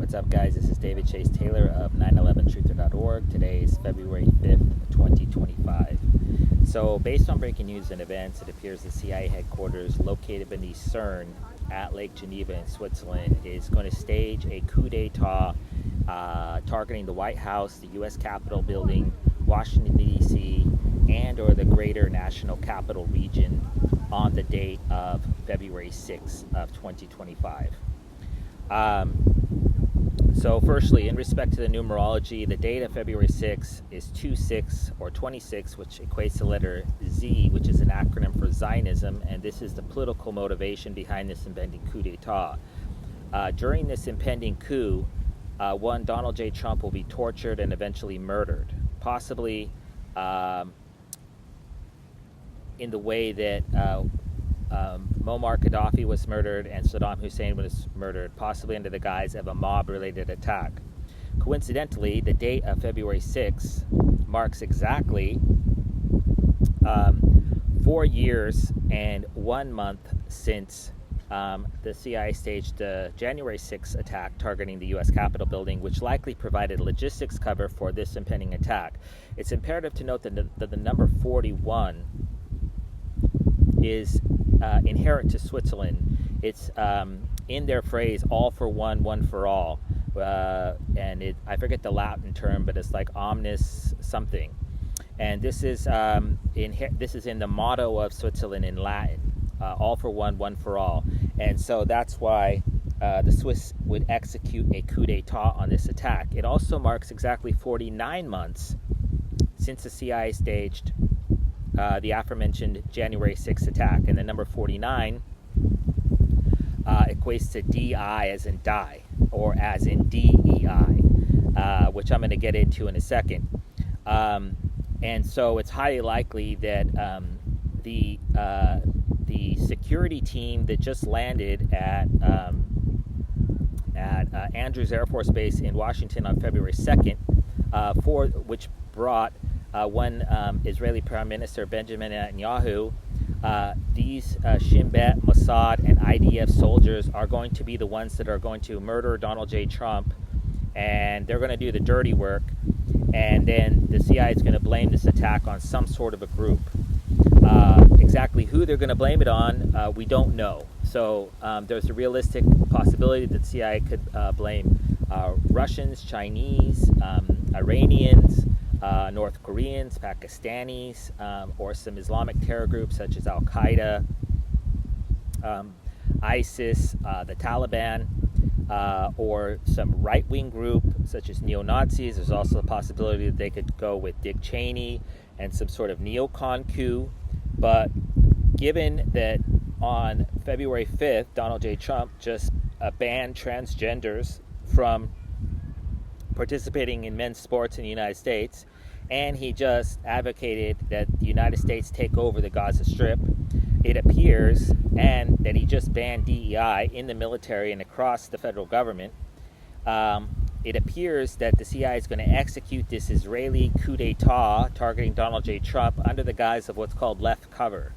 what's up, guys? This is David Chase Taylor of 911truther.org. Today is February 5th, 2025. So, based on breaking news and events, it appears the CIA headquarters located beneath CERN at Lake Geneva in Switzerland is going to stage a coup d'etat targeting the White House, the U.S. Capitol building, Washington, D.C., and or the greater national capital region on the date of February 6th of 2025. So firstly, in respect to the numerology, the date of February 6th is 26 or 26, which equates to the letter Z, which is an acronym for Zionism, and this is the political motivation behind this impending coup d'etat. During this impending coup, one Donald J. Trump will be tortured and eventually murdered, possibly in the way that Muammar Gaddafi was murdered and Saddam Hussein was murdered, possibly under the guise of a mob-related attack. Coincidentally, the date of February 6th marks exactly 4 years and 1 month since the CIA staged the January 6th attack targeting the U.S. Capitol building, which likely provided logistics cover for this impending attack. It's imperative to note that the number 41 is inherent to Switzerland. It's in their phrase, all for one, one for all. And I forget the Latin term, but it's like omnis something. And this is in the motto of Switzerland in Latin, all for one, one for all. And so that's why the Swiss would execute a coup d'etat on this attack. It also marks exactly 49 months since the CIA staged the aforementioned January 6th attack. And the number 49 equates to DI as in die, or as in DEI, which I'm going to get into in a second. And so it's highly likely that the security team that just landed at Andrews Air Force Base in Washington on February 2nd, which brought one Israeli Prime Minister Benjamin Netanyahu. These Shin Bet, Mossad, and IDF soldiers are going to be the ones that are going to murder Donald J. Trump, and they're going to do the dirty work, and then the CIA is going to blame this attack on some sort of a group. Exactly who they're going to blame it on, we don't know. So there's a realistic possibility that the CIA could blame Russians, Chinese, Iranians, North Koreans, Pakistanis, or some Islamic terror groups such as Al-Qaeda, ISIS, the Taliban, or some right-wing group such as neo-Nazis. There's also a possibility that they could go with Dick Cheney and some sort of neocon coup. But given that on February 5th, Donald J. Trump just banned transgenders from participating in men's sports in the United States, and he just advocated that the United States take over the Gaza Strip, it appears, and that he just banned DEI in the military and across the federal government, it appears that the CIA is going to execute this Israeli coup d'etat targeting Donald J. Trump under the guise of what's called left cover.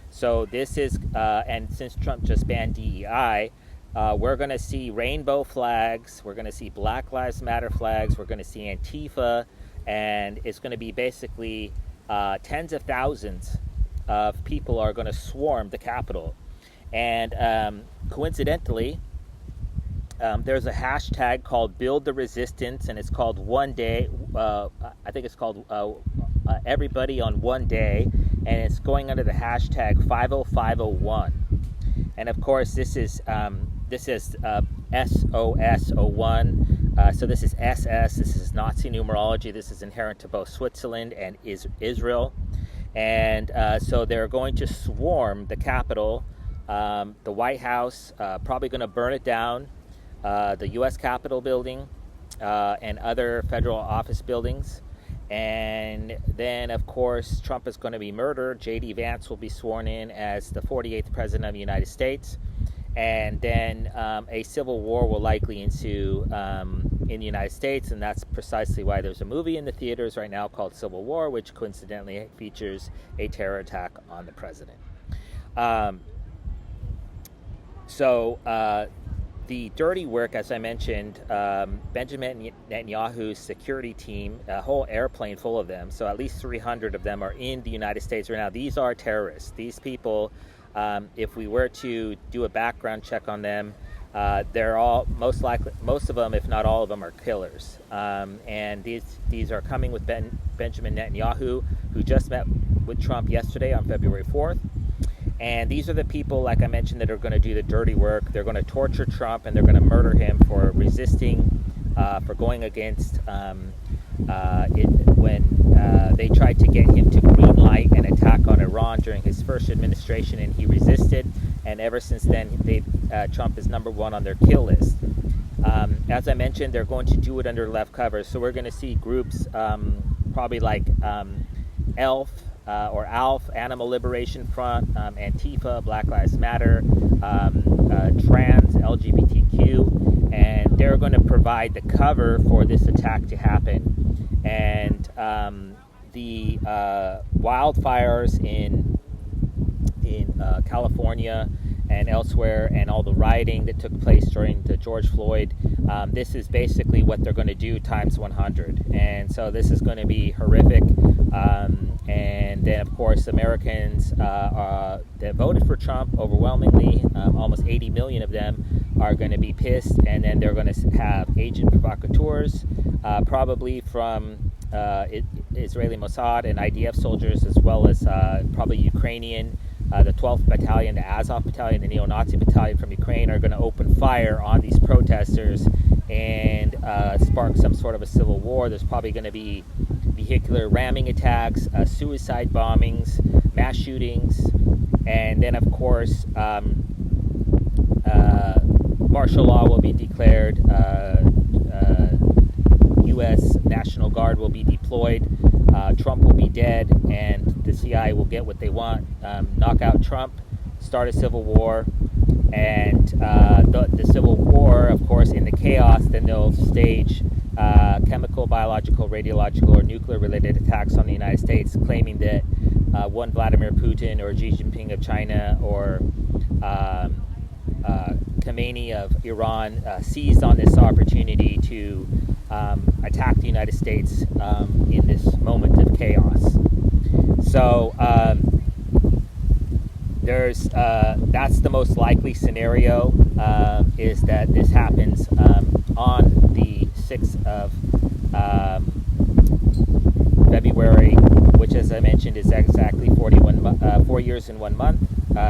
So this is, and since Trump just banned DEI, we're going to see rainbow flags, we're going to see Black Lives Matter flags, we're going to see Antifa, and it's going to be basically tens of thousands of people are going to swarm the Capitol. And coincidentally, there's a hashtag called Build the Resistance, and it's called One Day. I think it's called Everybody on One Day, and it's going under the hashtag 50501. And of course, this is SOS01. So this is SS. This is Nazi numerology. This is inherent to both Switzerland and Israel. And so they're going to swarm the Capitol, the White House, probably going to burn it down, the U.S. Capitol building, and other federal office buildings. And then, of course, Trump is going to be murdered. J.D. Vance will be sworn in as the 48th President of the United States. And then a civil war will likely ensue in the United States, and that's precisely why there's a movie in the theaters right now called Civil War, which coincidentally features a terror attack on the president. the dirty work, as I mentioned, Benjamin Netanyahu's security team, a whole airplane full of them, so at least 300 of them are in the United States right now. These are terrorists. These people, if we were to do a background check on them, they're all most of them, if not all of them, are killers. And these are coming with Benjamin Netanyahu, who just met with Trump yesterday on February 4th. And these are the people, like I mentioned, that are going to do the dirty work. They're going to torture Trump, and they're going to murder him for resisting, for going against when they tried to get him to green light an attack on Iran during his first administration, and he resisted. And ever since then, Trump is number one on their kill list. As I mentioned, they're going to do it under left cover. So we're going to see groups probably like ELF, or ALF, Animal Liberation Front, Antifa, Black Lives Matter, Trans, LGBTQ, and they're going to provide the cover for this attack to happen. And the wildfires in California and elsewhere, and all the rioting that took place during the George Floyd, this is basically what they're going to do times 100. And so this is going to be horrific. And then, of course, Americans that voted for Trump overwhelmingly, almost 80 million of them, are going to be pissed. And then they're going to have agent provocateurs, probably from Israeli Mossad and IDF soldiers, as well as probably Ukrainian. The 12th Battalion, the Azov Battalion, the neo-Nazi battalion from Ukraine are going to open fire on these protesters and spark some sort of a civil war. There's probably going to be vehicular ramming attacks, suicide bombings, mass shootings, and then, of course, martial law will be declared. U.S. National Guard will be deployed. Trump will be dead, and the CIA will get what they want. Knock out Trump, start a civil war, and the civil war, of course, in the chaos, then they'll stage chemical, biological, radiological, or nuclear-related attacks on the United States, claiming that one Vladimir Putin or Xi Jinping of China or Khamenei of Iran seized on this opportunity to attack the United States in this moment of chaos. So that's the most likely scenario, is that this happens on the 6th of February, which, as I mentioned, is exactly 4 years and 1 month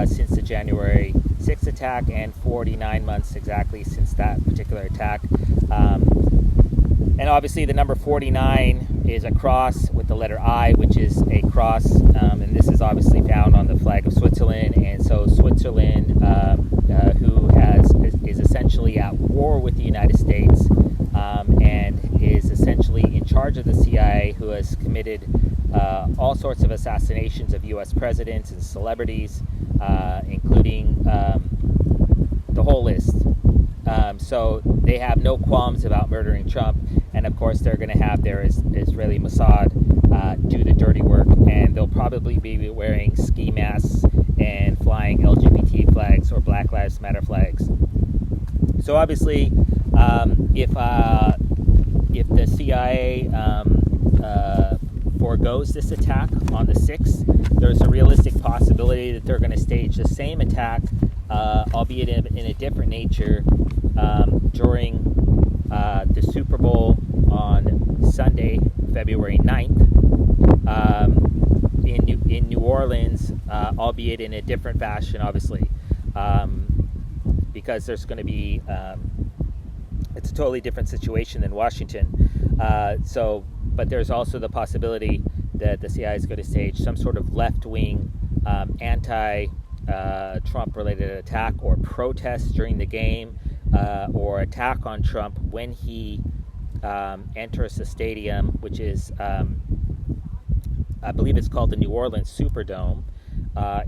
since the January 6th attack, and 49 months exactly since that particular attack. And obviously the number 49 is a cross with the letter I, which is a cross, and this is obviously found on the flag of Switzerland. And so Switzerland, who is essentially at war with the United States, and is essentially in charge of the CIA, who has committed all sorts of assassinations of U.S. presidents and celebrities, including the whole list. So they have no qualms about murdering Trump, and of course they're going to have their Israeli Mossad do the dirty work, and they'll probably be wearing ski masks and flying LGBT flags or Black Lives Matter flags. So obviously, if the CIA forgoes this attack on the 6th, there's a realistic possibility that they're going to stage the same attack, albeit in a different nature, during the Super Bowl on Sunday, February 9th, in New Orleans, albeit in a different fashion, obviously, because there's going to be, it's a totally different situation than Washington. But there's also the possibility that the CIA is going to stage some sort of left-wing anti-Trump-related attack or protest during the game, or attack on Trump when he enters the stadium, which is, I believe it's called the New Orleans Superdome,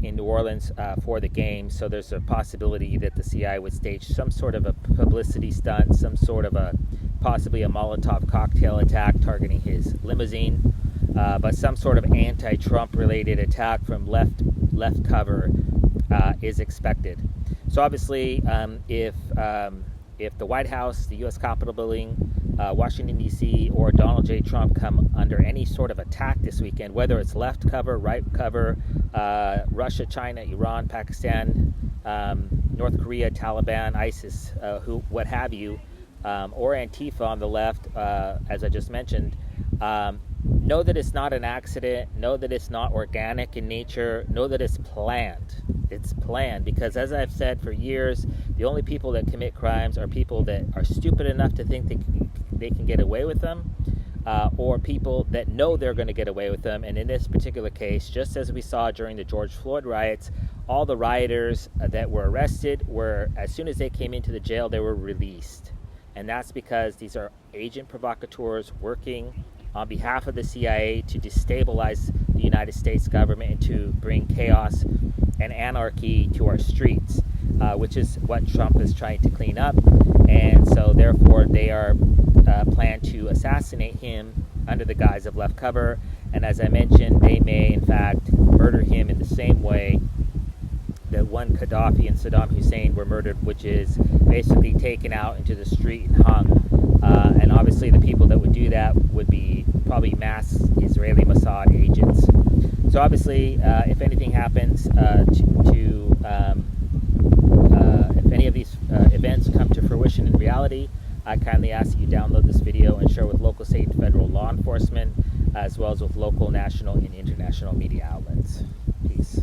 in New Orleans for the game. So there's a possibility that the CIA would stage some sort of a publicity stunt, some sort of possibly a Molotov cocktail attack targeting his limousine, but some sort of anti-Trump related attack from left cover is expected. So obviously, if if the White House, the U.S. Capitol building, Washington, D.C., or Donald J. Trump come under any sort of attack this weekend, whether it's left cover, right cover, Russia, China, Iran, Pakistan, North Korea, Taliban, ISIS, what have you, or Antifa on the left, as I just mentioned, know that it's not an accident. Know that it's not organic in nature. Know that it's planned. It's planned because, as I've said for years, the only people that commit crimes are people that are stupid enough to think they can get away with them, or people that know they're going to get away with them. And in this particular case, just as we saw during the George Floyd riots, all the rioters that were arrested were, as soon as they came into the jail, they were released. And that's because these are agent provocateurs working on behalf of the CIA to destabilize the United States government and to bring chaos and anarchy to our streets, which is what Trump is trying to clean up. And so therefore they are plan to assassinate him under the guise of left cover. And as I mentioned, they may in fact murder him in the same way that one Gaddafi and Saddam Hussein were murdered, which is basically taken out into the street and hung. And obviously the people that would do that would be probably mass Israeli Mossad agents. So obviously, if anything happens if any of these events come to fruition in reality, I kindly ask that you download this video and share with local, state, and federal law enforcement, as well as with local, national, and international media outlets. Peace.